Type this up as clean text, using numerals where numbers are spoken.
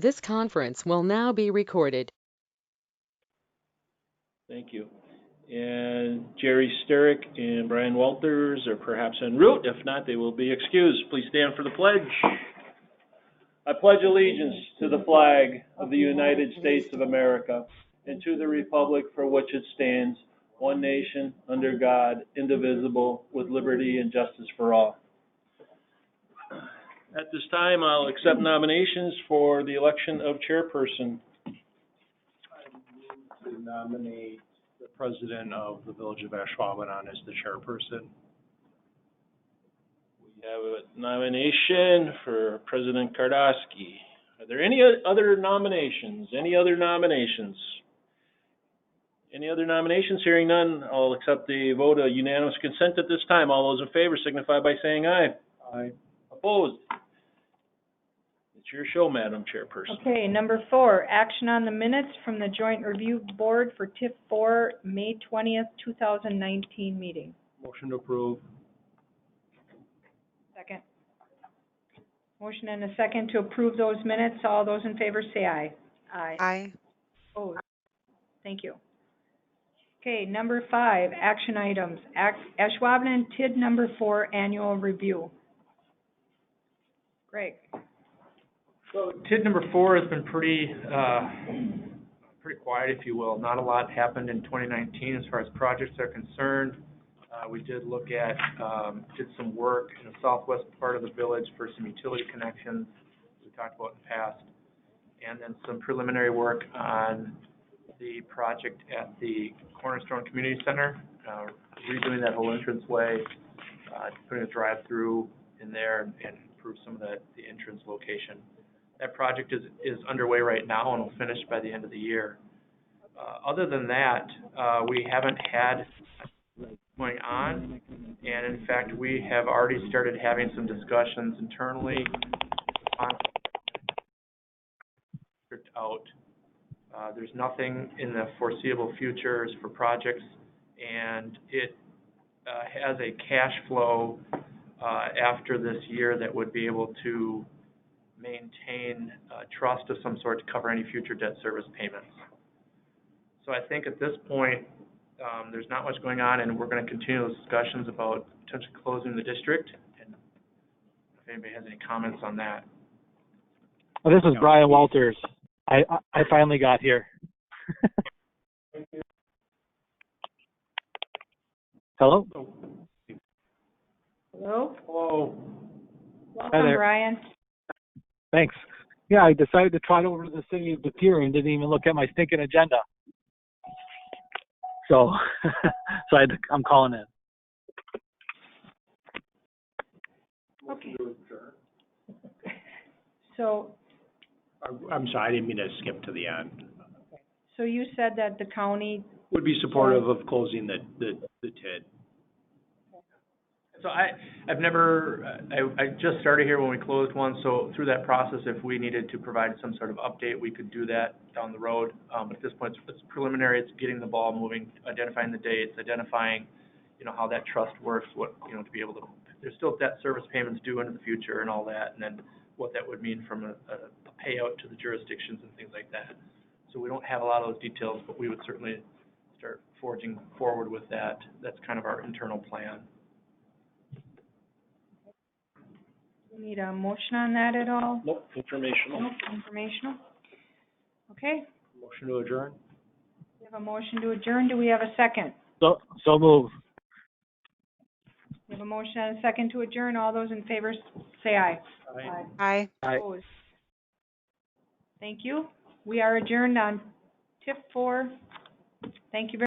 This conference will now be recorded. Thank you. And Jerry Sterick and Brian Walters are perhaps en route. If not, they will be excused. Please stand for the pledge. I pledge allegiance to the flag of the United States of America and to the republic for which it stands, one nation, under God, indivisible, with liberty and justice for all. At this time, I'll accept nominations for the election of chairperson. To nominate the president of the Village of Ashwaubenon as the chairperson. We have a nomination for President Kardowski. Are there any other nominations? Any other nominations? Any other nominations? Hearing none, I'll accept the vote of unanimous consent at this time. All those in favor signify by saying aye. Aye. Opposed? It's your show, Madam Chairperson. Okay, number 4, action on the minutes from the Joint Review Board for TIF 4, May 20th, 2019 meeting. Motion to approve. Second. Motion and a second to approve those minutes. All those in favor say aye. Aye. Aye. Opposed? Thank you. Okay, number 5, action items. Ashwaubenon TID number 4 annual review. Greg. So TID number 4 has been pretty quiet, if you will. Not a lot happened in 2019 as far as projects are concerned. We did look at, did some work in the southwest part of the village for some utility connections we talked about in the past, and then some preliminary work on the project at the Cornerstone Community Center, redoing that whole entranceway, putting a drive-through in there and improve some of the entrance location. That project is underway right now and will finish by the end of the year. Other than that, we haven't had going on, and in fact, we have already started having some discussions internally on out. There's nothing in the foreseeable futures for projects, and it has a cash flow after this year that would be able to maintain trust of some sort to cover any future debt service payments. So I think at this point, there's not much going on, and we're going to continue those discussions about potentially closing the district, and if anybody has any comments on that. Oh, this is Brian Walters. I finally got here. Hello? Hello? Hello. Welcome, Hi there. Brian. Thanks. Yeah, I decided to trot over to the city of Depew and didn't even look at my stinking agenda. So, I'm calling in. Okay. So, I'm sorry, I didn't mean to skip to the end. so you said that the county, Would be supportive of closing the TID. So I've never, I just started here when we closed one, so through that process, if we needed to provide some sort of update, we could do that down the road. But at this point, it's preliminary, it's getting the ball moving, identifying the dates, identifying, how that trust works, what, to be able to, there's still debt service payments due into the future and all that, and then what that would mean from a payout to the jurisdictions and things like that. So we don't have a lot of those details, but we would certainly start forging forward with that. That's kind of our internal plan. you need a motion on that at all? Nope, informational. Nope, informational. Okay, Motion to adjourn? we have a motion to adjourn. Do we have a second? So move. We have a motion and a second to adjourn. All those in favor say aye. Aye. Aye. Aye. Opposed? Thank you. We are adjourned on TIF 4. Thank you very